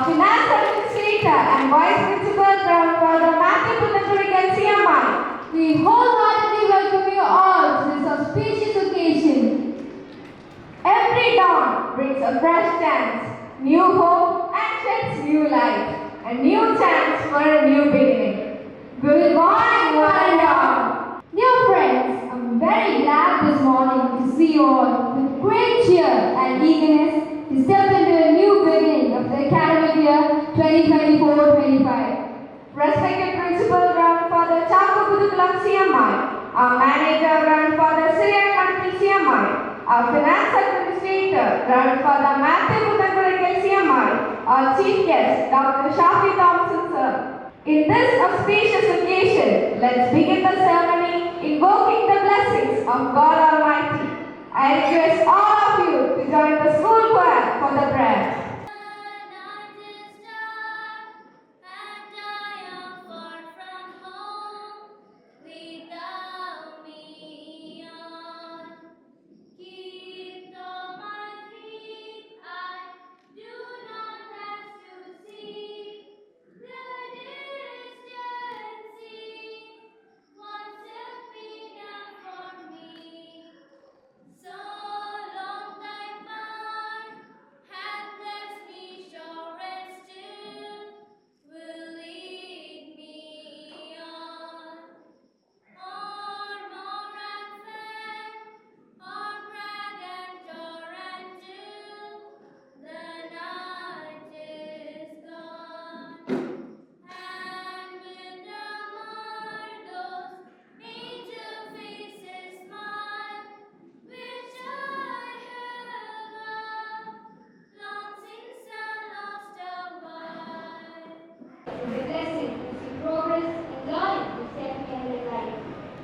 our finance administrator and vice principal, Grandfather Matthew Puthakurigal CMI. We wholeheartedly welcome you all to this auspicious occasion. Every dawn brings a fresh chance, new hope and sheds new light, a new chance for a new beginning. Good morning, one and all. Dear friends, I'm very glad this morning to see you all with great cheer and eagerness to step into a new beginning of the academic year 2024-25. Respected Principal Grandfather Chaku Pudukulam CMI, our Manager Grandfather Sirian Manti CMI, our Finance Administrator Grandfather Matthew Puthakurigal CMI, our Chief Guest Dr. Shafi Thompson Sir. In this auspicious occasion, let's begin the ceremony invoking the blessings of God Almighty. I request all of you to join the school choir for the prayer.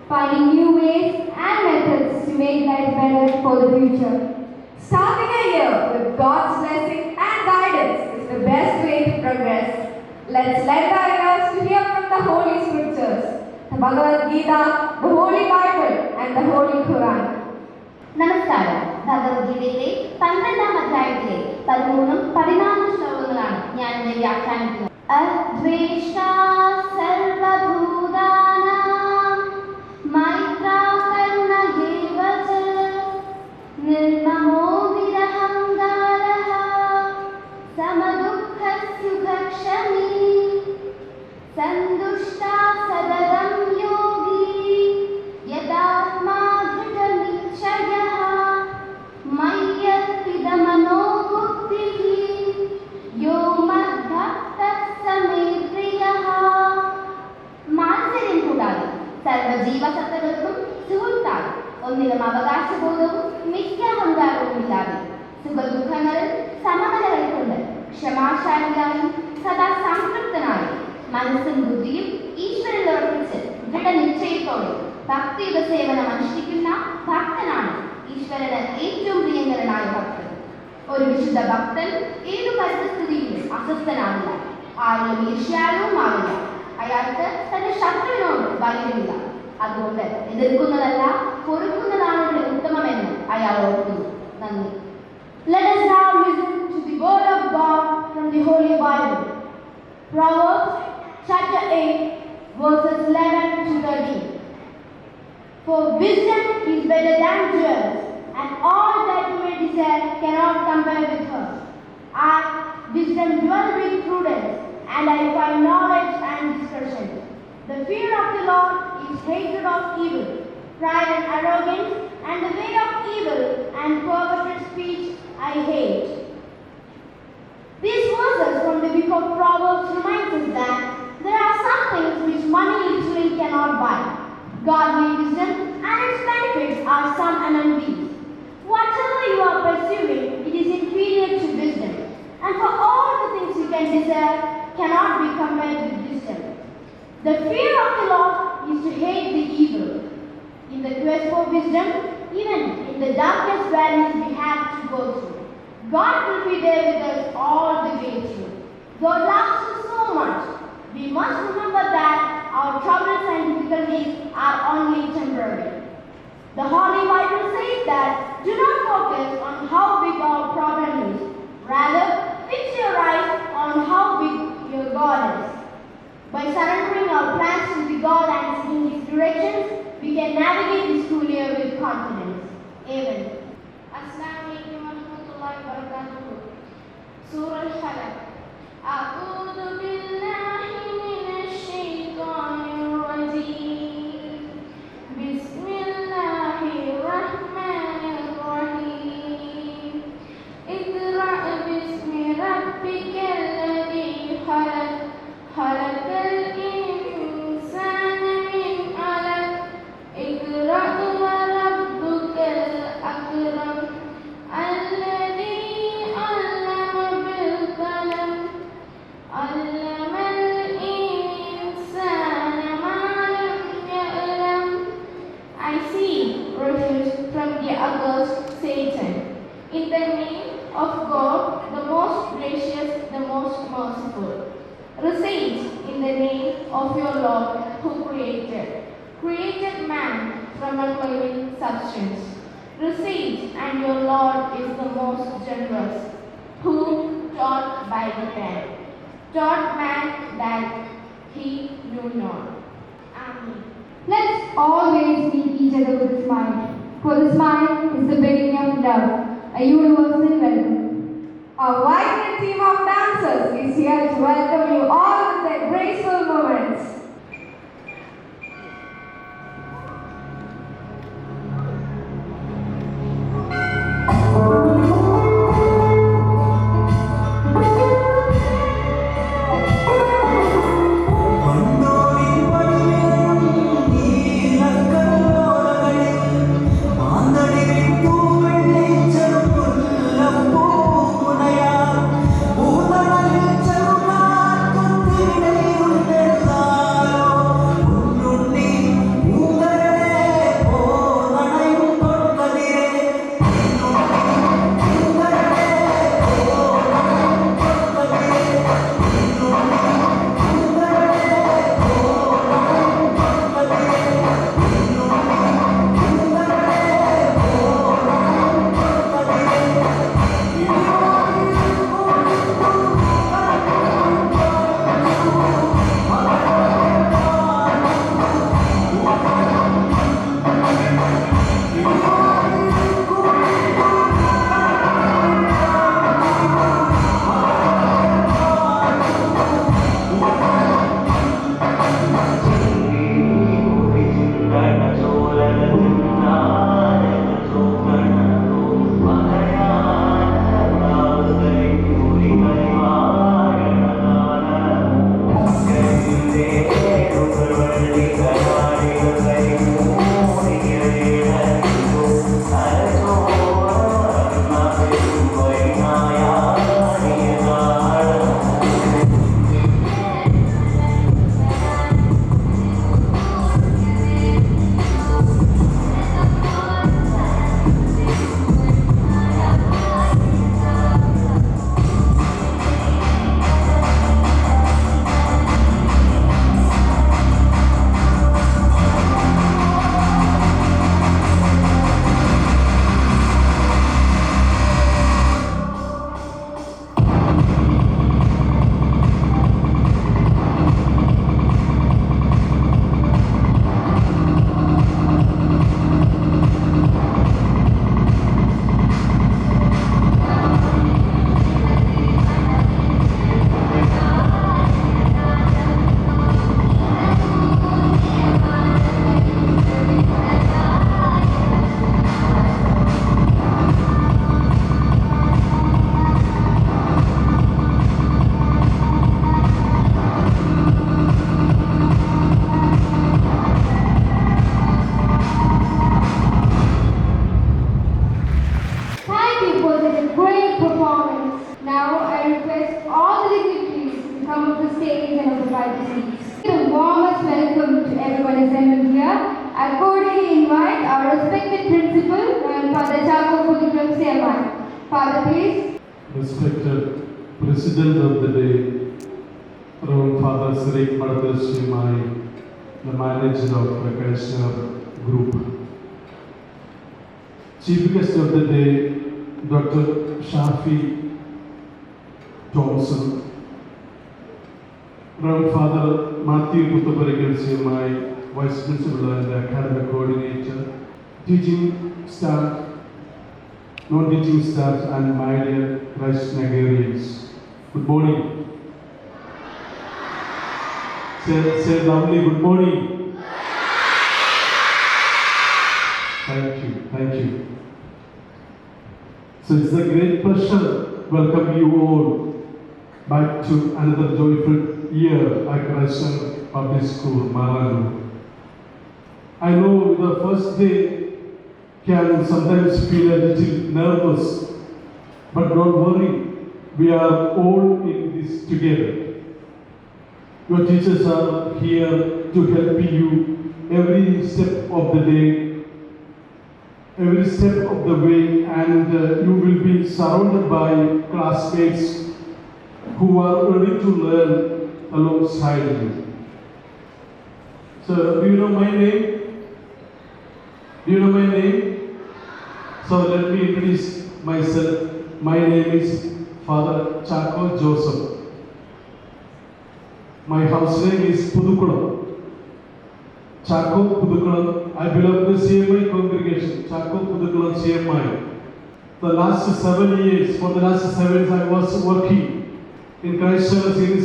Finding new ways and methods to make life better for the future. Starting a year with God's blessing and guidance is the best way to progress. Let's lend our ears to hear from the Holy Scriptures, the Bhagavad Gita, the Holy Bible, and the Holy Quran. നമസ്കാരം. ഭഗവത്ഗീതയിലെ 12-ാം അധ്യായത്തിലെ 13-14 ശ്ലോകങ്ങളാണ് ഞാൻ ഇന്ന് വ്യാഖ്യാനിക്കുന്നത്. അദ്വേഷ്ടാ സർവഭൂതാനാം മൈത്രാ കരുണ ഏവ ച നിർമമോ നിരഹങ്കാരഃ സമദുഃഖ സുഖക്ഷമീ സന്തുഷ്ടാ സതതം യോഗി യഥാത്മാ ദൃഢനിശ്ചയഃ മയ്യർപ്പിതമനോ ബുദ്ധിഃ യോ മദ്ഭക്തഃ സമേ പ്രിയഃ. മാത്സര്യം കൂടാതെ സർവജീവസത്തകൾക്കും സുഹൃത്താണ്. ഒന്നിലും അവകാശബോധവും മിഥ്യാഹങ്കാരവും ഇല്ലാതെ സുഖദുഃഖങ്ങളിൽ സമനില കൈക്കൊണ്ട് ക്ഷമാശാലിയായും സദാ സംതൃപ്തനായും മനസ്സും ബുദ്ധിയും ഈശ്വരനിൽ ഉറപ്പിച്ച് ദൃഢനിശ്ചയത്തോടെ ഭക്തിയുടെ സേവനം അനുഷ്ഠിക്കുന്ന ഭക്തനാണ് ഈശ്വരന് ഏറ്റവും പ്രിയങ്കരനായ ഭക്തൻ. ഒരു വിശുദ്ധ ഭക്തൻ ഏതു പരിസ്ഥിതിയിലും അസ്വസ്ഥനാവില്ല, ആരിലും ഈർഷ്യാലുവുമാവില്ല. അയാൾക്ക് തന്റെ ശത്രുവിനോട് ഭയമില്ല. അതുകൊണ്ട് എതിർക്കുന്നതല്ല പൊറുക്കുന്നതാണ് ഇവിടെ ഉത്തമമെന്ന് അയാൾ ഓർക്കുന്നു. നന്ദി. Let us now listen to the word of God from the Holy Bible. Proverbs chapter 8 verses 11 to 13. For wisdom is better than jewels, and all that you may desire cannot compare with her. Wisdom dwells with prudence, and I find knowledge and discretion. The fear of the Lord is hatred of evil, pride and arrogance, and the way of evil and perverted speech I hate. These verses from the book of Proverbs remind us that there are some things which money literally cannot buy. Godly wisdom and its benefits are some among these. Whatever you are pursuing, it is inferior to wisdom, and for all the things you can desire cannot be compared with wisdom. The fear of the Lord is to hate the evil. In the quest for wisdom, even in the darkest valleys we have to go through, God will be there with us all the way through. God loves us so much. We must remember that our troubles and difficulties are only temporary. The Holy Bible says that do not focus on how big our problem is. Rather, fix your eyes on how falaq. A'udhu billahi minash shaitanir rajim. Bismillahirrahmanirrahim. Iqra' bismi rabbikal ladzi khalaq. Khalaqal insana min 'alaq. Iqra' wa rabbukal akram. Alladzi 'allama bil qalam. 'Allamal insana ma lam ya'lam. I seek refuge from the accursed Satan. In the name of God, the most gracious, the most merciful. Recite in the name of your Lord who created man from a clay substance. Recite, and your Lord is the most generous, who taught by the pen, taught man that he knew not. Amen. Let's always meet each other with a smile, for the smile is the beginning of love, a universal welcome. Our vibrant team of dancers is here to welcome you all with their graceful movements. Father, please. Respected President of the day, Reverend Father Sirik Madhurshimai, the manager of Prakash Group. Chief guest of the day, Dr. Shafi Thompson, Reverend Father Matthew Puttaparikal, Vice Principal and Academic Coordinator, teaching staff, non-teaching staff, and my dear Christ Nigerians. Good morning. Say loudly, good morning. Thank you. So it's a great pleasure to welcome you all back to another joyful year at Christ Public School, Maranatha. I know the first day can sometimes feel a little nervous, but don't worry, we are all in this together. Your teachers are here to help you every step of the day, every step of the way, and you will be surrounded by classmates who are ready to learn alongside you. So, do you know my name? So let me introduce myself. My name is Father Chaco Joseph. My house name is Pudukulam. Chaco Pudukulam. I belong to the CMI congregation. Chaco Pudukulam CMI. For the last 7 years I was working in Christ Senior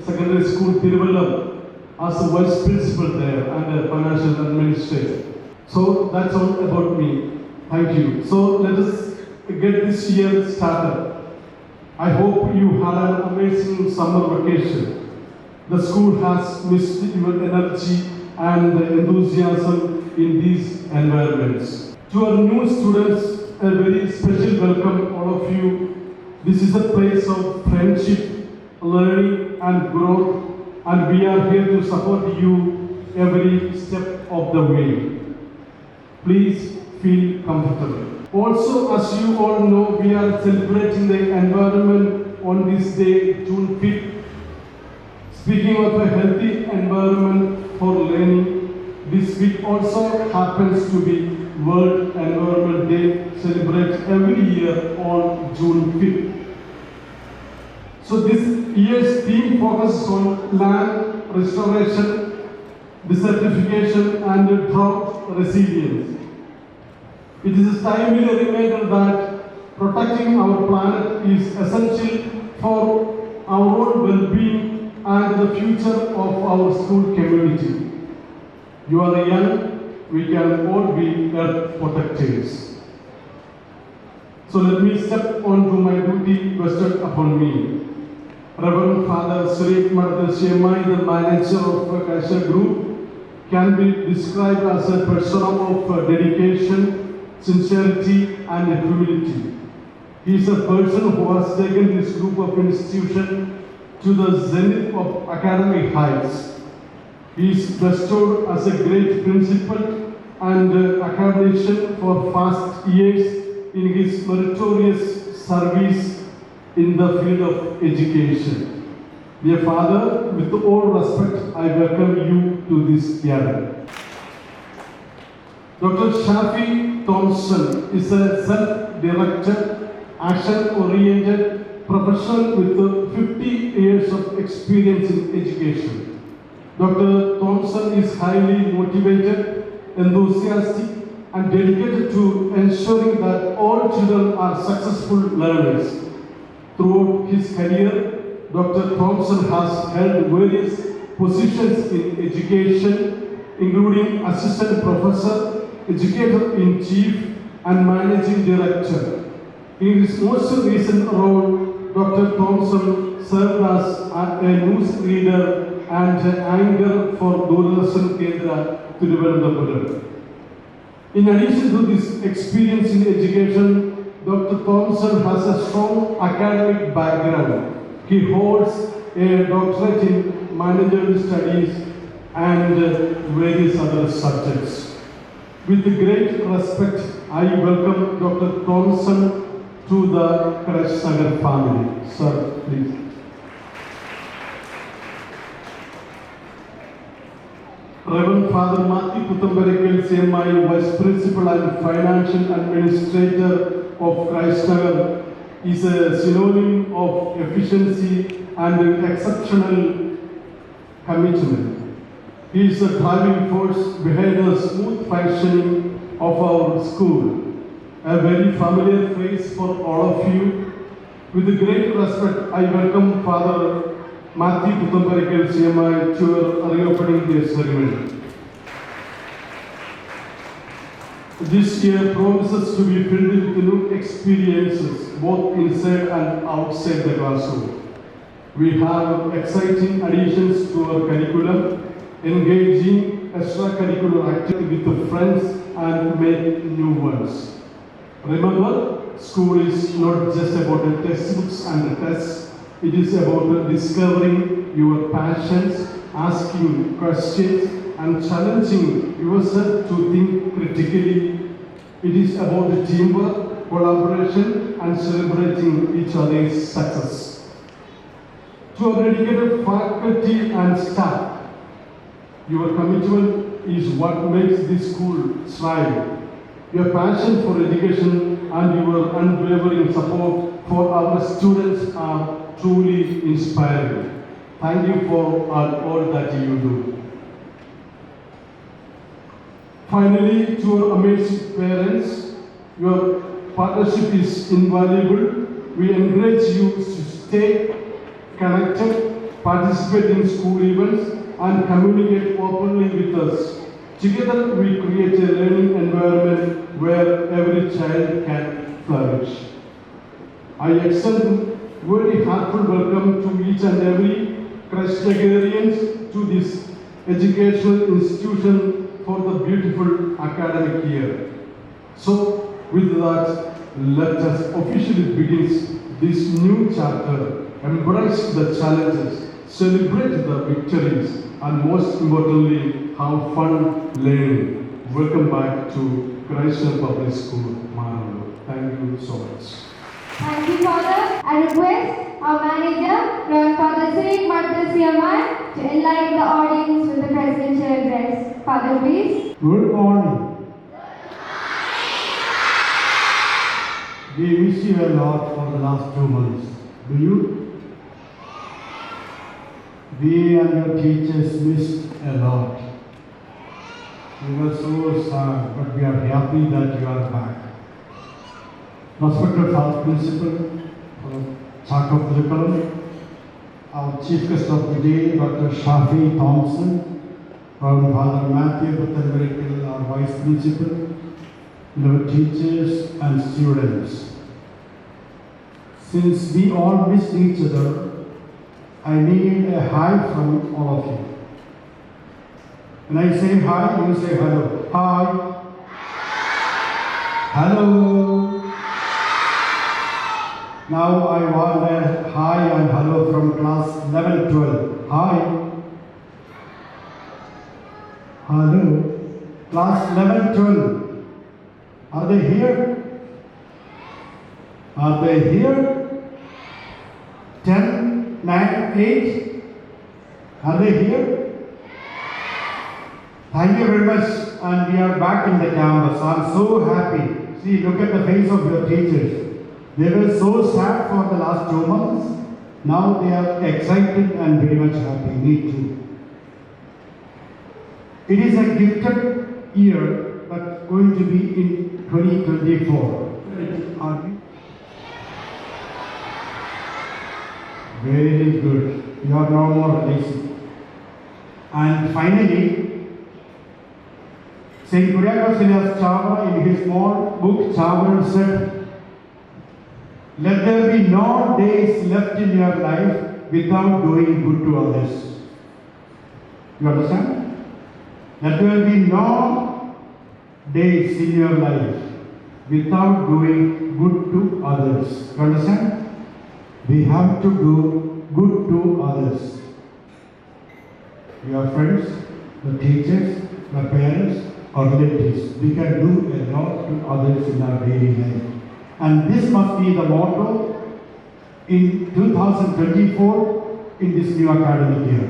Secondary School, Tiruvallam, as a vice principal there and a financial administrator. So that's all about me. Thank you. So let us get this year started. I hope you had an amazing summer vacation. The school has missed your energy and enthusiasm in these environments. To our new students, a very special welcome, all of you. This is a place of friendship, learning and growth, and we are here to support you every step of the way. Please feel comfortable. Also, as you all know, we are celebrating the environment on this day, June 5th. Speaking of a healthy environment for learning, this week also happens to be World Environment Day, celebrated every year on June 5th. So this year's theme focuses on land restoration, desertification and drought resilience. It is a timely reminder that protecting our planet is essential for our own well-being and the future of our school community. You are young, we can all be earth protectors. So let me step on to my duty vested upon me. Reverend Father Sri Madhushyamai, the manager of Kaisha Group, can be described as a person of dedication, sincerity and humility. He is a person who has taken this group of institutions to the zenith of academic heights. He is bestowed as a great principal and accreditation for past years in his meritorious service in the field of education. Dear Father, with all respect, I welcome you to this gathering. Dr. Shafi Thompson is a self-directed, action-oriented professional with 50 years of experience in education. Dr. Thompson is highly motivated, enthusiastic, and dedicated to ensuring that all children are successful learners. Throughout his career, Dr. Thompson has held various positions in education, including assistant professor, educator-in-chief, and managing director. In his most recent role, Dr. Thompson served as a news reader and anchor for Doordarshan Kendra Thiruvananthapuram. In addition to this experience in education, Dr. Thompson has a strong academic background. He holds a doctorate in managerial studies and various other subjects. With great respect, I welcome Dr. Thompson to the Kresh Sagar family. Sir, please. Reverend Father Matthew Puthambarekal CMI, Vice Principal and Financial Administrator of Christ Nagar, is a synonym of efficiency and exceptional commitment. He is a driving force behind the smooth functioning of our school. A very familiar face for all of you. With great respect, I welcome Father Matthew Puthamparikal CMI to our reopening day ceremony. This year promises to be filled with new experiences, both inside and outside the classroom. We have exciting additions to our curriculum, engaging extracurricular activity with friends and make new ones. Remember, school is not just about the textbooks and the tests. It is about discovering your passions, asking questions, and challenging yourself to think critically. It is about teamwork, collaboration, and celebrating each other's success. To our dedicated faculty and staff, your commitment is what makes this school thrive. Your passion for education and your unwavering support for our students are truly inspiring. Thank you for all that you do. Finally, to our amazing parents, your partnership is invaluable. We encourage you to stay connected, participate in school events, and communicate openly with us. Together, we create a learning environment where every child can flourish. I extend very heartfelt welcome to each and every Christagarians to this educational institution for the beautiful academic year. So, with that, let us officially begin this new chapter, embrace the challenges, celebrate the victories, and most importantly, have fun learning. Welcome back to Christ Public School, Mangalore. Thank you so much. Thank you, Father. I request our manager, Reverend Father Sirik Martin CMI, to enlighten the audience with the presidential address. Father, please. Good morning. We miss you a lot for the last 2 months. Do you? We and your teachers missed a lot. We were so sad, but we are happy that you are back. Respected Father Principal, Chako Pudukkalam, our Chief Guest of the day, Dr. Shafi Thompson, Reverend Father Matthew Puthamparikal, our Vice Principal, and our teachers and students. Since we all missed each other, I need a hi from all of you. When I say hi, you say hello. Hi. Hello. Now I want a hi and hello from class 11-12. Hi. Hello. Class 11-12. Are they here? Are they here? 10, 9, 8? Are they here? Thank you very much, and we are back in the campus. I'm so happy. See, look at the face of your teachers. They were so sad for the last 2 months. Now they are excited and very much happy. Me too. It is a gifted year that's going to be in 2024. Are we? Very good. You are no more lazy. And finally, Saint Kuriakose Elias Chava in his small book Chava said, "Let there be no days left in your life without doing good to others." You understand? Let there be no days in your life without doing good to others. You understand? We have to do good to others. Your friends, the teachers, the parents, or relatives. We can do a lot to others in our daily life. And this must be the motto in 2024 in this new academic year.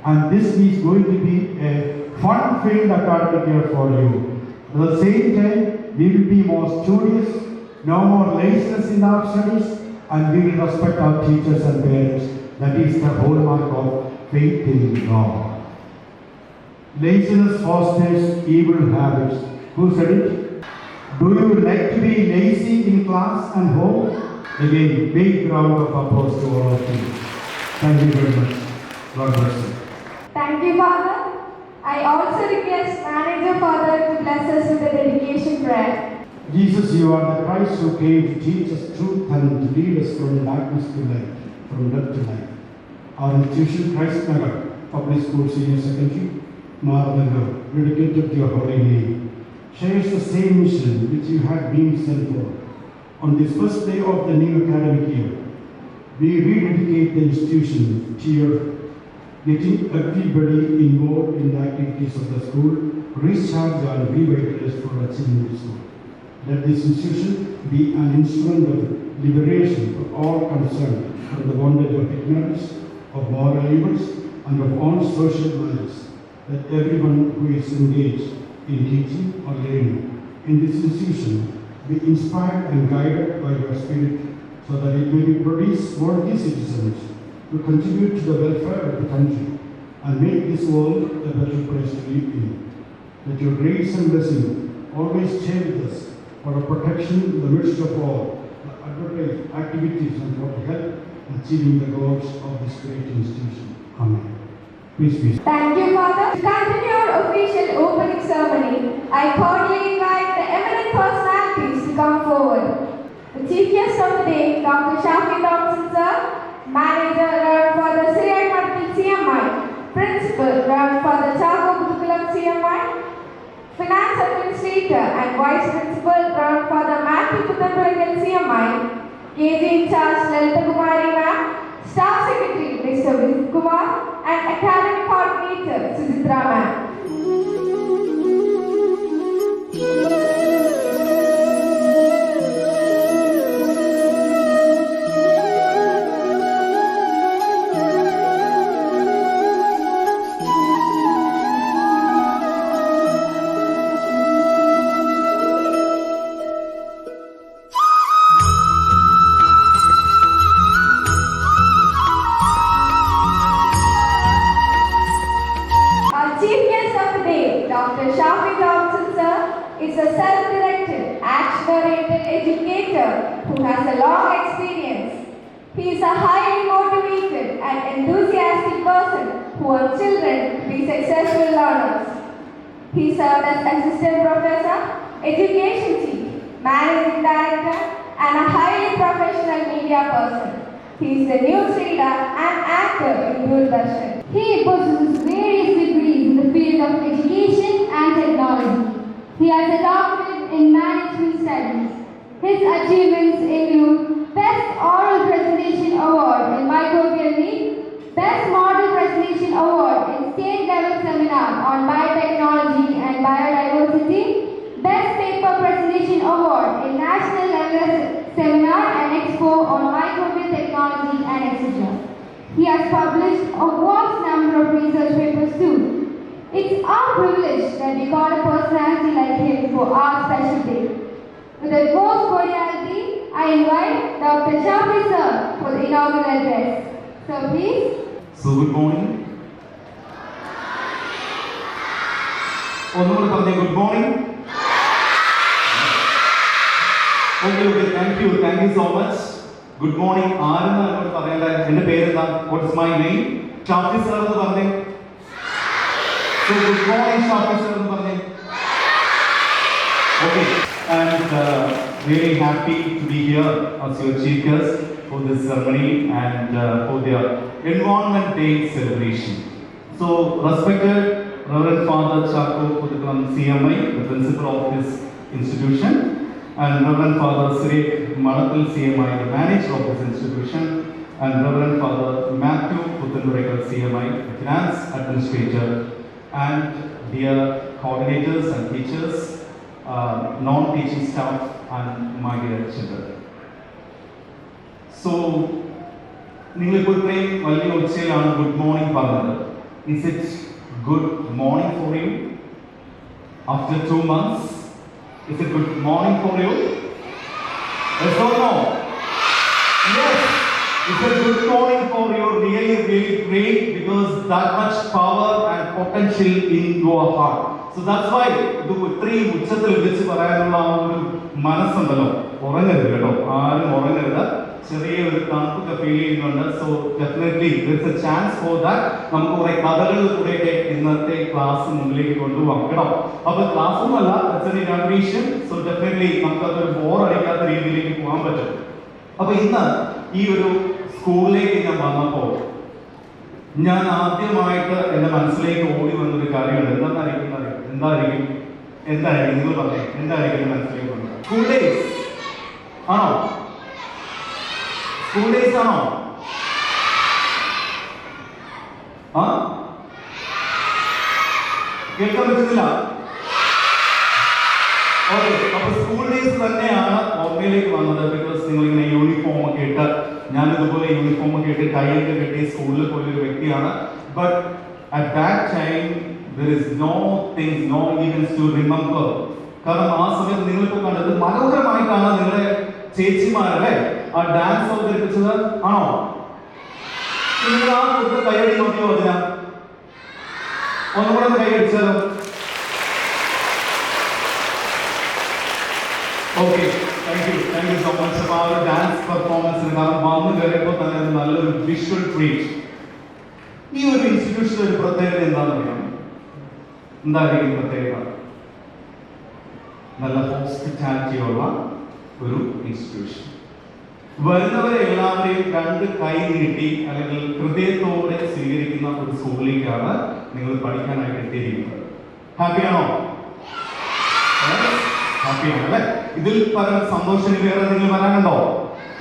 And this is going to be a fun-filled academic year for you. At the same time, we will be more studious, no more laziness in our studies, and we will respect our teachers and parents. That is the hallmark of faith in God. Laziness fosters evil habits. Who said it? Do you like to be lazy in class and home? Again, big round of applause to all of you. Thank you very much. God bless you. Thank you, Father. I also request Manager Father to bless us with the dedication prayer. Jesus, you are the Christ who came to teach us truth and to lead us from darkness to light, from death to life. Our institution, Christ Nagar, Public School Senior Secondary, Maranagar, dedicated to your holy name, shares the same mission which you had been sent for. On this first day of the new academic year, we rededicate the institution to your getting everybody involved in the activities of the school, recharge and revitalize for achieving the school. Let this institution be an instrument of liberation for all concerned from the bondage of ignorance, of moral evils, and of all social values. Let everyone who is engaged in teaching or learning in this institution be inspired and guided by your spirit so that it may produce worthy citizens to contribute to the welfare of the country and make this world a better place to live in. Let your grace and blessing always stay with us for our protection in the midst of all the advertised activities and for help achieving the goals of this great institution. Amen. Please be. Thank you, Father. To continue our official opening ceremony, I cordially invite the eminent personalities to come forward. The chief guest of the day, Dr. Shafi Thompson, sir, Manager, Reverend Father Siriak Martil CMI, Principal, Reverend Father Chago Pudukulam CMI, Finance Administrator and Vice Principal, Reverend Father Matthew Puthanpuragal CMI, KG in charge Lalita Kumari Ma'am, Staff Secretary Mr. Vijay Kumar, and Academic Coordinator Sujitra Ma'am. Dr. Shafi Thompson, sir, is a self-directed, action-oriented educator who has a long experience. He is a highly motivated and enthusiastic person who wants children to be successful learners. He served as assistant professor, education chief, managing director, and a highly professional media person. He is a news reader and actor in Doordarshan. He possesses various degrees in the field of education and technology. He has a doctorate in management studies. His achievements include Best Oral Presentation Award in Microbial Need, Best Model Presentation Award in State Level Seminar on Biotechnology and Biodiversity, Best Paper Presentation Award in National Level Seminar and Expo on Microbial Technology and etc. He has published a vast number of research papers too. It's our privilege that we call a personality like him for our special day. With the most cordiality, I invite Dr. Shafi sir for the inaugural address. So please. So good morning. Good morning. Okay, thank you so much. Good morning. What is my name? Shafi sir. So good morning, Shafi sir. Okay, and really happy to be here as your chief guest for this ceremony and for their Environment Day celebration. So, respected Reverend Father Chago Pudukulam CMI, the principal of this institution, and Reverend Father Siriak Martil CMI, the manager of this institution, and Reverend Father Matthew Puthanpuragal CMI, the finance administrator, and dear coordinators and teachers, non-teaching staff, and my dear children. So, good morning, Father. Is it good morning for you? After 2 months, is it good morning for you? Yes or no? Yes. It's a good morning for you, really great, because that much power and potential in your heart. So that's why the three Muchatal which Paranama Manasandalo, Orangarado, ചെറിയ ഒരു തണുപ്പൊക്കെ feel ചെയ്യുന്നുണ്ട്. So definitely ദർസ് A chance for that. നമുക്ക് കുറെ കഥകൾ കൂടെയൊക്കെ ഇന്നത്തെ ക്ലാസ് മുന്നിലേക്ക് കൊണ്ടുപോകാം കേട്ടോ. അപ്പൊ ക്ലാസ് ഒന്നുമല്ല, ഇനാഗ്രേഷൻ. സോ ഡെഫിനറ്റ്ലി നമുക്ക് അതൊരു ബോർ അടിക്കാത്ത രീതിയിലേക്ക് പോകാൻ പറ്റും. അപ്പൊ ഇന്ന് ഈ ഒരു സ്കൂളിലേക്ക് ഞാൻ വന്നപ്പോൾ ഞാൻ ആദ്യമായിട്ട് എന്റെ മനസ്സിലേക്ക് ഓടി വന്നൊരു കാര്യമുണ്ട്. എന്തായിരിക്കും നിങ്ങൾ പറഞ്ഞേ, എന്തായിരിക്കും എന്റെ മനസ്സിലേക്ക് വന്നത്? സ്കൂൾ ഡേയ്സ് ആണോ? സ്കൂൾ ഡേയ്സ് ആണോ? കേൾക്കാൻ പറ്റുന്നില്ല? ഓക്കെ, അപ്പൊ സ്കൂൾ ഡേയ്സ് തന്നെയാണ് ഓർമ്മയിലേക്ക് വന്നത്. ബിക്കോസ് നിങ്ങൾ ഇങ്ങനെ യൂണിഫോം ഒക്കെ ഇട്ട്, ഞാൻ ഇതുപോലെ യൂണിഫോം ഒക്കെ ഇട്ട് കൈയൊക്കെ കെട്ടി സ്കൂളിൽ പോയൊരു വ്യക്തിയാണ്. But at that time there is no things, no events to remember. കാരണം ആ സമയത്ത് നിങ്ങളിപ്പോ കണ്ടത് മനോഹരമായിട്ടാണ് നിങ്ങളുടെ ചേച്ചിമാരല്ലേ ആ ഡാൻസ് അവതരിപ്പിച്ചത്, ആണോ? നിങ്ങൾ ആ കുട്ടി കൈയടി നോക്കിയോ? അതിനാ ഒന്നുകൂടെ കൈയടിച്ചാലോ? Okay, thank you so much. അപ്പൊ ആ ഒരു ഡാൻസ് പെർഫോമൻസിന് കാരണം വന്നു കയറിയപ്പോൾ തന്നെ നല്ലൊരു വിഷ്വൽ ട്രീറ്റ്. ഈ ഒരു ഇൻസ്റ്റിറ്റ്യൂഷന്റെ ഒരു പ്രത്യേകത എന്താണെന്ന് അറിയാം? എന്തായിരിക്കും പ്രത്യേകത? നല്ല ഹോസ്പിറ്റാലിറ്റി ഉള്ള ഒരു ഇൻസ്റ്റിറ്റ്യൂഷൻ. വരുന്നവരെ എല്ലാവരെയും രണ്ട് കൈ നീട്ടി അല്ലെങ്കിൽ ഹൃദയത്തോടെ സ്വീകരിക്കുന്ന ഒരു സ്കൂളിലേക്കാണ് നിങ്ങൾ പഠിക്കാനായിട്ട് എത്തിയിരിക്കുന്നത്. ഹാപ്പിയാണോ? ഹാപ്പിയാണ് അല്ലെ? ഇതിൽ പരം സന്തോഷം വേറെ എന്തെങ്കിലും വരാനുണ്ടോ?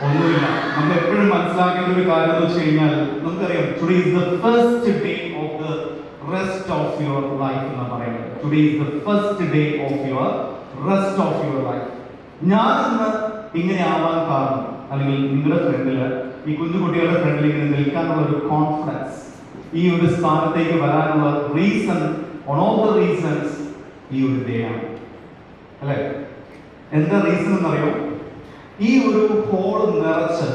ഒന്നുമില്ല. നമ്മൾ എപ്പോഴും മനസ്സിലാക്കേണ്ട ഒരു കാര്യം എന്ന് വെച്ച് കഴിഞ്ഞാൽ നമുക്കറിയാം, today is the first day of the rest of your life എന്ന് പറയുന്നത്. Today is the first day of your rest of your life. ഞാൻ ഇന്ന് ഇങ്ങനെ ആവാൻ കാരണം, അല്ലെങ്കിൽ നിങ്ങളുടെ ഫ്രണ്ടില്, ഈ കുഞ്ഞു കുട്ടികളുടെ ഫ്രണ്ടിൽ ഇങ്ങനെ നിൽക്കാനുള്ള ഒരു കോൺഫിഡൻസ്, ഈ ഒരു സ്ഥാനത്തേക്ക് വരാനുള്ള reason, one of the reasons ഈ ഒരു ഡേ ആണ് അല്ലെ? എന്താ റീസൺ എന്നറിയോ? ഈ ഒരു ഹോൾ നിറച്ച്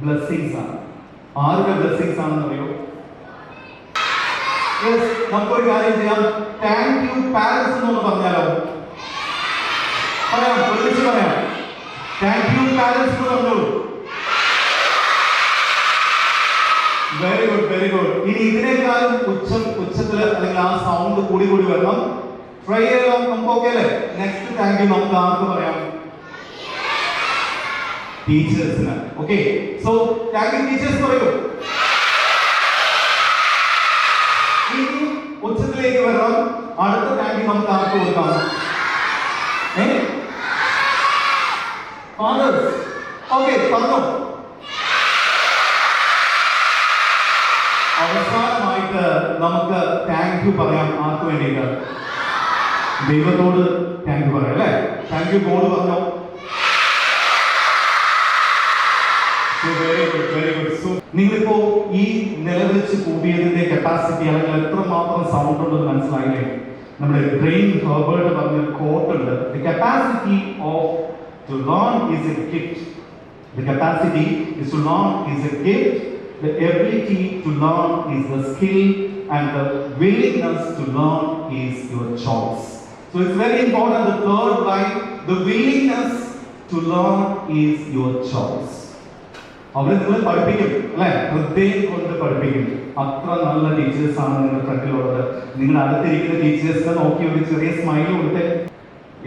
ബ്ലെസ്സിങ്സ് ആണ്. ആരുടെ ബ്ലെസ്സിങ്സ് ആണെന്ന് അറിയോ? നമുക്കൊരു കാര്യം ചെയ്യാം. താങ്ക് യു പാരന്റ്സ് എന്നൊന്ന് പറഞ്ഞാലോ? പറയാം, ഒരുമിച്ച് പറയാം. താങ്ക് യു പാരന്റ്സ് എന്ന് പറഞ്ഞോളൂ. Very good, very good. ഇനി ഇതിനേക്കാളും ഉച്ചത്തില് അല്ലെങ്കിൽ ആ സൗണ്ട് കൂടി വരണം. ട്രൈ ചെയ്യാലോ? നമുക്ക് ഓക്കെ അല്ലേ? നെക്സ്റ്റ് താങ്ക് യു നമുക്ക് ആർക്ക് പറയാം? ടീച്ചേഴ്സിന്. Okay, so thank you teachers പറയൂ. ഉച്ചത്തിലേക്ക് വരണം. അടുത്ത താങ്ക് യു നമുക്ക് ആർക്ക് കൊടുക്കാം? ഫാദേഴ്സ്. ഓക്കെ, പറഞ്ഞോ. അവസാനമായിട്ട് നമുക്ക് താങ്ക് യു പറയാം. ആർക്ക് വേണ്ടിയിട്ട്? ദൈവത്തോട് താങ്ക് യു പറയാം അല്ലേ? താങ്ക് യു ഗോഡ് പറഞ്ഞോ. Very good, very good. So നിങ്ങളിപ്പോ ഈ നിലവിളിച്ച് കൂടിയതിന്റെ കപ്പാസിറ്റി അല്ലെങ്കിൽ എത്രമാത്രം സൗണ്ട് ഉണ്ടെന്ന് മനസ്സിലായില്ലേ? നമ്മുടെ ബ്രെയിൻ ഹെർബർട്ട് പറഞ്ഞ കോട്ട് ഉണ്ട്. The capacity of to learn is a gift. The capacity is to learn is a gift. The ability to learn is the skill and the willingness to learn is your choice. So it's very important. The third line, the willingness to learn is your choice. അവരെ നിങ്ങൾ പഠിപ്പിക്കും അല്ലെ? ഹൃദയം കൊണ്ട് പഠിപ്പിക്കും. അത്ര നല്ല teachers ആണ് നിങ്ങളുടെ ഫ്രണ്ടിലുള്ളത്. നിങ്ങളുടെ അടുത്തിരിക്കുന്ന ടീച്ചേഴ്സിനെ നോക്കി ഒരു ചെറിയ സ്മൈൽ കൊടുത്ത്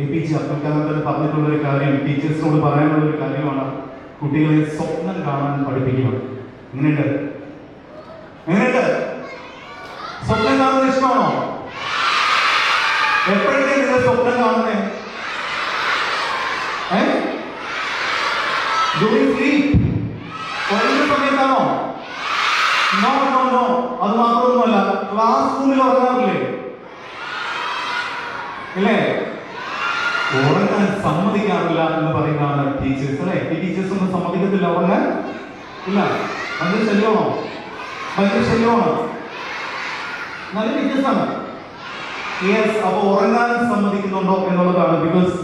APJ അബ്ദുൽ കലാം പറഞ്ഞിട്ടുള്ള ഒരു കാര്യം, ടീച്ചേഴ്സിനോട് പറയാനുള്ള ഒരു കാര്യമാണ്, കുട്ടികളെ സ്വപ്നം കാണാൻ പഠിപ്പിക്കുക. എങ്ങനെയുണ്ട്? സ്വപ്നം കാണുന്നത് ഇഷ്ടമാണോ? എപ്പോഴൊക്കെ നിങ്ങൾ സ്വപ്നം കാണുന്നേ? സമയത്താണോ? നോ നോ നോ, അത് മാത്രമൊന്നുമല്ല, ക്ലാസ് റൂമിൽ ഉറങ്ങാറില്ലേ? ഇല്ലേ? ഉറങ്ങാൻ സമ്മതിക്കാറില്ല എന്ന് പറയുന്നതാണ് ടീച്ചേഴ്സ് അല്ലെ? ഈ ടീച്ചേഴ്സ് ഒന്നും സമ്മതിക്കത്തില്ല ഉറങ്ങാൻ. ഇല്ല, ഭയങ്കര ശല്യമാണോ? നല്ല ടീച്ചേഴ്സാണ്. യെസ്, അപ്പൊ ഉറങ്ങാൻ സമ്മതിക്കുന്നുണ്ടോ എന്നുള്ളതാണ്. ബിക്കോസ്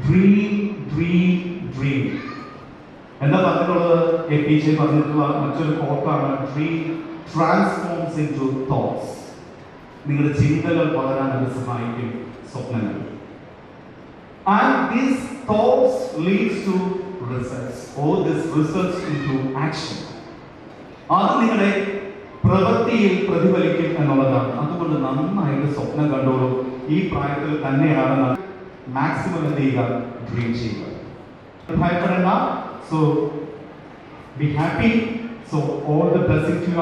ഡ്രീം എന്താ പറഞ്ഞിട്ടുള്ളത്? APJ പറഞ്ഞിട്ടുള്ള മറ്റൊരു കോട്ടാണ്, ഡ്രീം ട്രാൻസ്ഫോംസ് ഇൻടു തോട്ട്സ്. നിങ്ങളുടെ ചിന്തകൾ വളരാൻ അത് സഹായിക്കും, സ്വപ്നങ്ങൾ. And these thoughts leads to results. All this results into action. അത് നിങ്ങളുടെ പ്രവൃത്തിയിൽ പ്രതിഫലിക്കും എന്നുള്ളതാണ്. അതുകൊണ്ട് നന്നായിട്ട് സ്വപ്നം കണ്ടോളൂ. ഈ പ്രായത്തിൽ തന്നെയാണ് മാക്സിമം എന്ത് ചെയ്യുക, ഡ്രീം ചെയ്യുക. ഭയപ്പെടേണ്ട. So be happy. So all the blessing to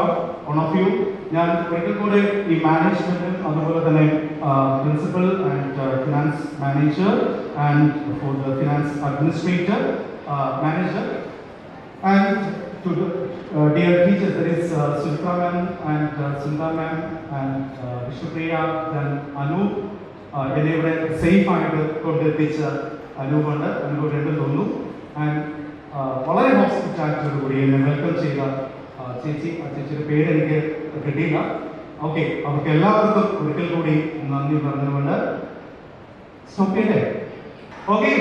one of you. ഞാൻ ഒരിക്കൽ കൂടെ ഈ മാനേജ്മെന്റും അതുപോലെ തന്നെ principal and finance manager and for the finance administrator manager and to the dear teachers, there is Sultra ma'am and Sundar ma'am and Vishnupriya, then Anu, എന്നിവരെ safe ആയിട്ട് കൊണ്ടെത്തിച്ച അനുകൊണ്ട് തോന്നുന്നു. ആൻഡ് വളരെ ഹോസ്പിറ്റാലിറ്റിയോട് കൂടി എന്നെ വെൽക്കം ചെയ്ത ചേച്ചി, ആ ചേച്ചിയുടെ പേര് എനിക്ക് കിട്ടിയില്ല. ഓക്കെ, അവർക്ക് എല്ലാവർക്കും ഒരിക്കൽ കൂടി നന്ദി പറഞ്ഞുകൊണ്ട് സ്റ്റോപ്പ് ചെയ്യട്ടെ. ഓക്കെ,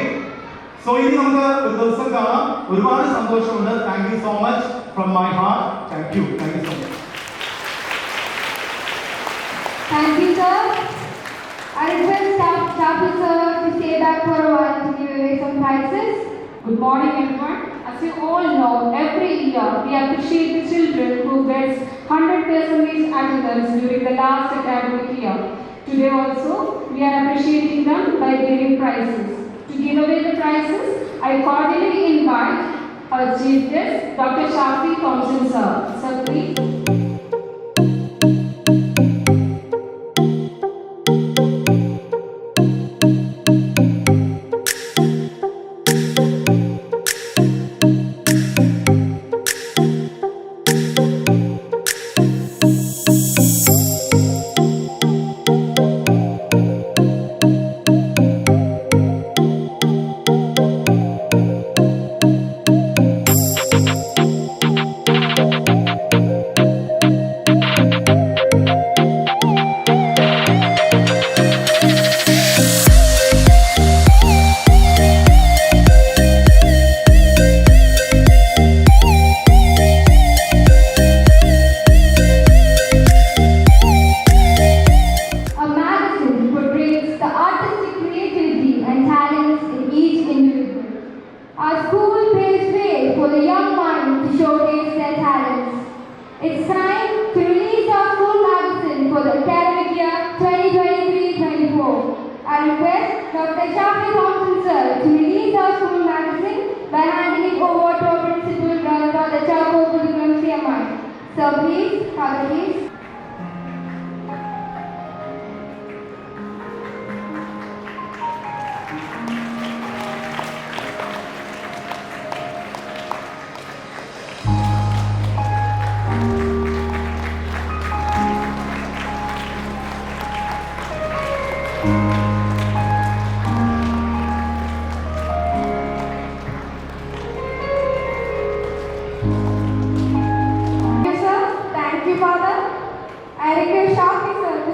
സോ ഇനി നമുക്ക് ഒരു ദിവസം കാണാം. ഒരുപാട് സന്തോഷമുണ്ട്. Thank you so much from my heart. Thank you so much. Thank you, sir. I request Chapel sir to stay back for a while to give away some prizes. Good morning, everyone. As you all know, every year we appreciate the children who gets 100% attendance during the last academic year. Today also, we are appreciating them by giving prizes. To give away the prizes, I cordially invite our chief guest, Dr. Shafi Thompson, sir. Sir, please. It's time to release our school magazine for the academic year 2023-24. I request Dr. Shafi Thompson sir to release our school magazine by handing it over to our principal, Father Chako Pudukulam CMI. Sir, please, Father, please.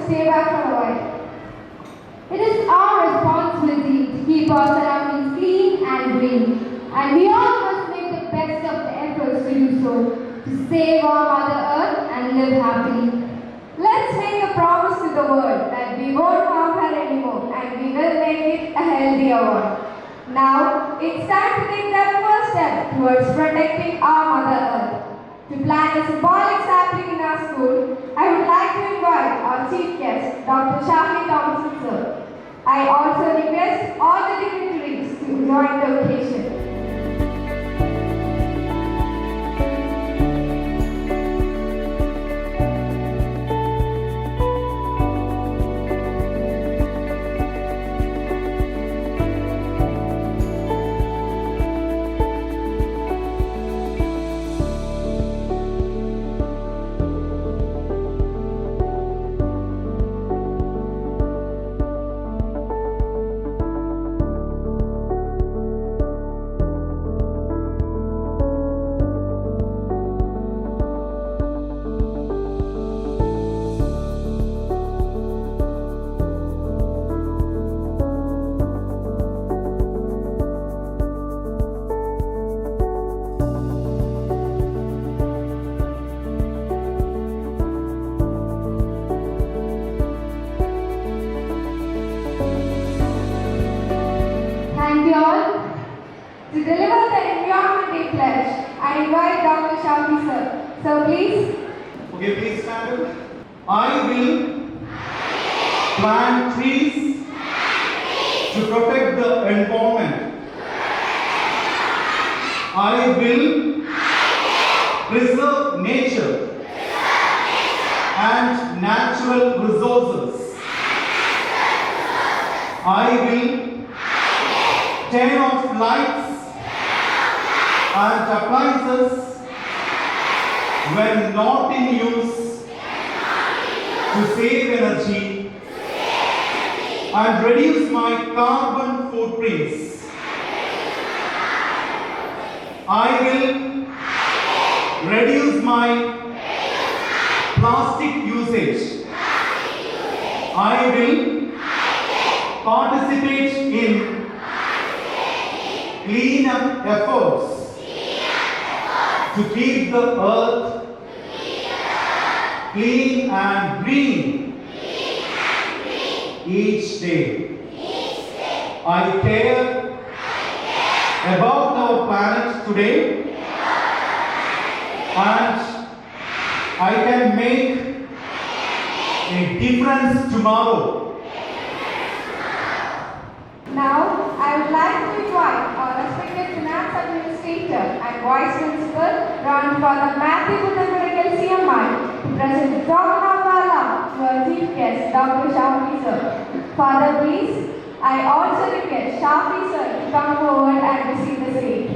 stay back for a while. It is our responsibility to keep our surroundings clean and green, and we all must make the best of the efforts to do so, to save our Mother Earth and live happily. Let's make a promise to the world that we won't harm her anymore and we will make it a healthier one. Now, it's time to take that first step towards protecting our Mother Earth. To plant a symbolic sapling in our school, I would like to invite our chief guest, Dr. Shafi Thompson sir. I also request all the dignitaries to join the occasion. So please. Okay, please stand up. I will plant trees to protect the environment. I will preserve nature and natural resources. I will turn off lights and appliances when not in use to save energy and reduce my carbon footprints. I will reduce my plastic usage. I will participate in cleanup efforts to keep the earth clean and green each day. I care about our planet today, and I can make a difference tomorrow. Now, I would like to invite our respected finance administrator and vice principal, Reverend Father Matthew Buddhagala CMI, to present the token of our love to our chief guest, Dr. Shafi sir. Father, please. I also request Shafi sir to come forward and receive the stage.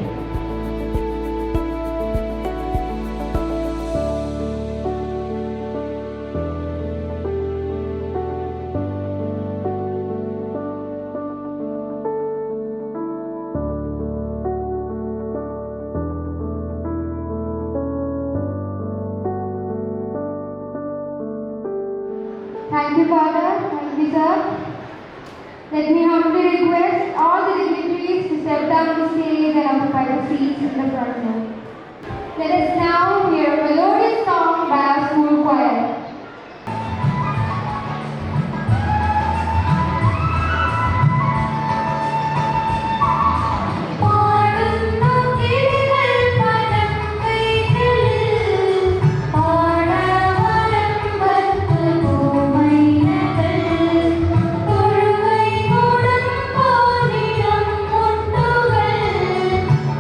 Thank you, Father. Thank you, sir. Let me humbly request all the dignitaries to step down the stage and occupy the seats in the front row. Let us now hear a melodious song by our school choir.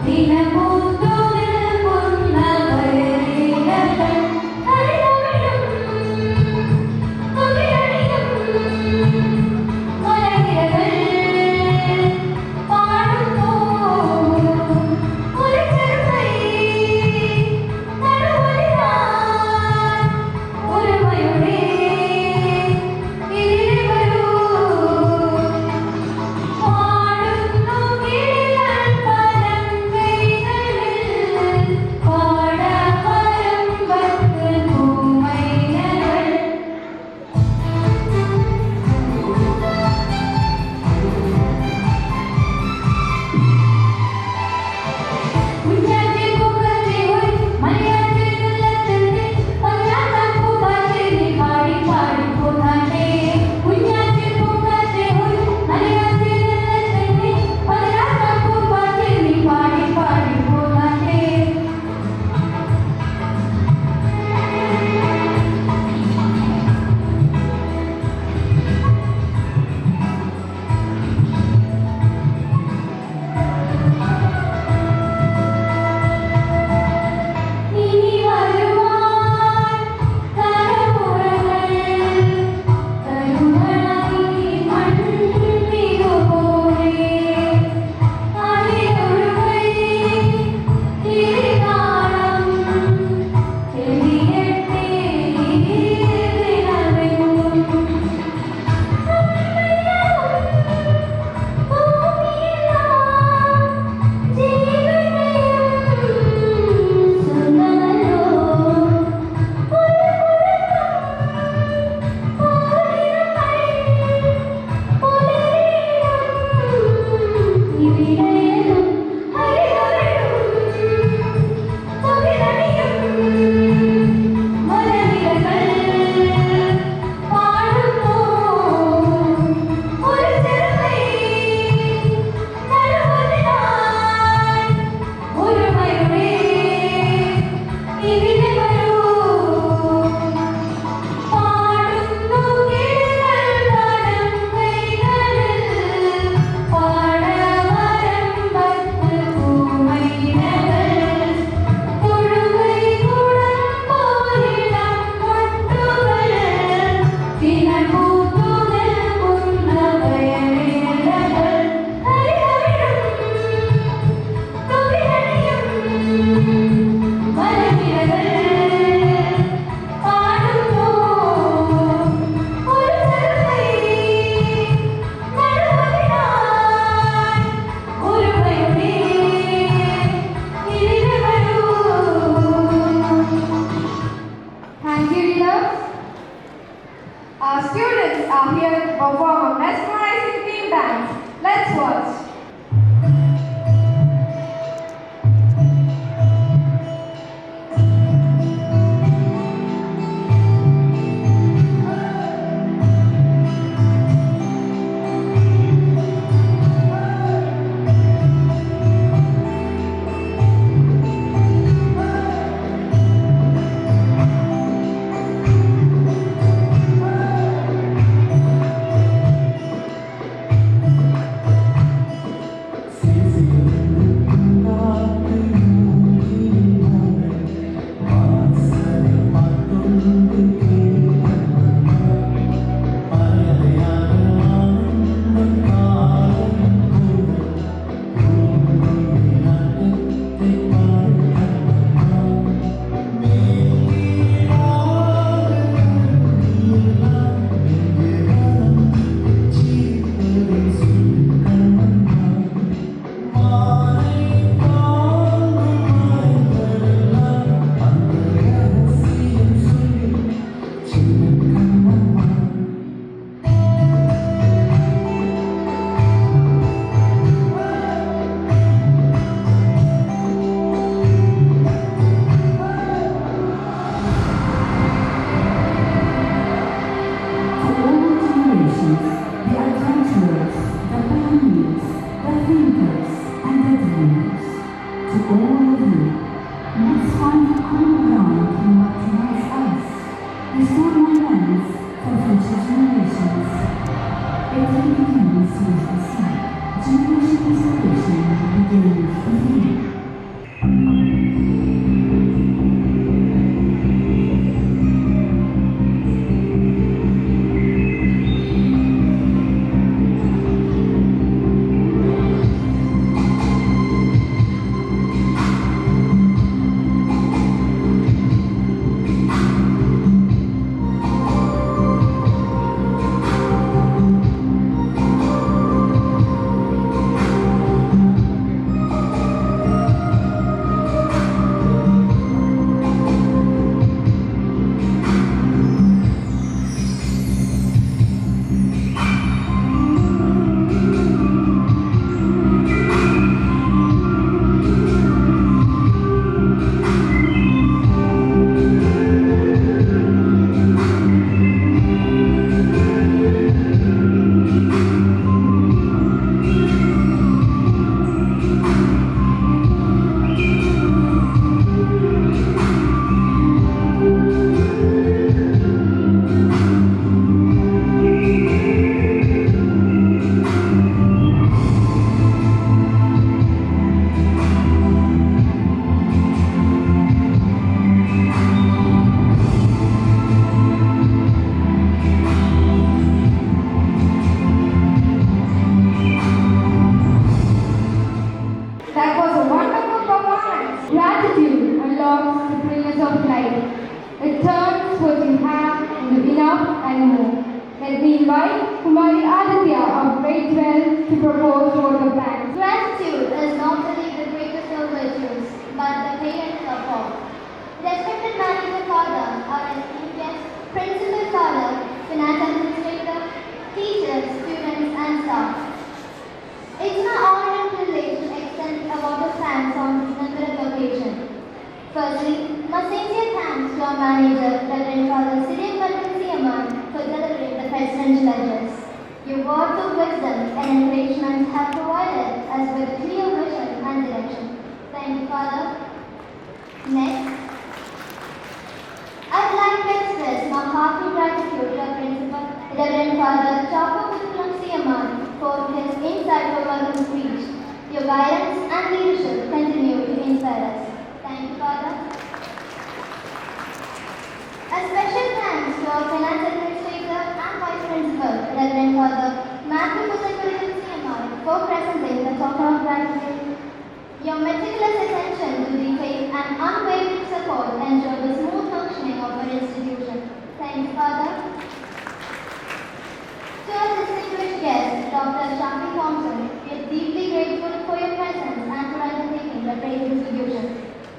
Dinaputtu ponnavariyatan singers? Our students are here to perform a mesmerizing team dance. Let's watch.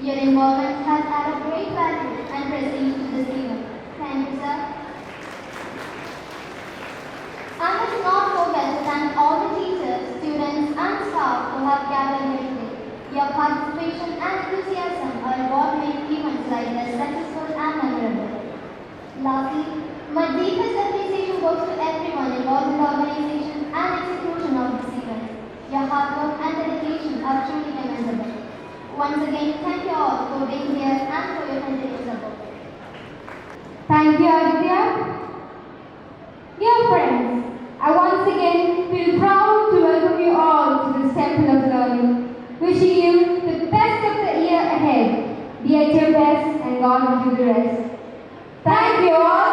Your involvement has added great value and prestige to this event. Thank Trustee. My deepest appreciation goes to everyone involved in the organization and execution of this event. Your hard work and dedication are truly commendable. Once again, thank you all for being here and for your continued support. Thank you, Aditya. Dear friends, I once again feel proud to welcome you all to this Temple of Learning. Wishing you the best of the year ahead. Be at your best and God will do the rest. Thank you all.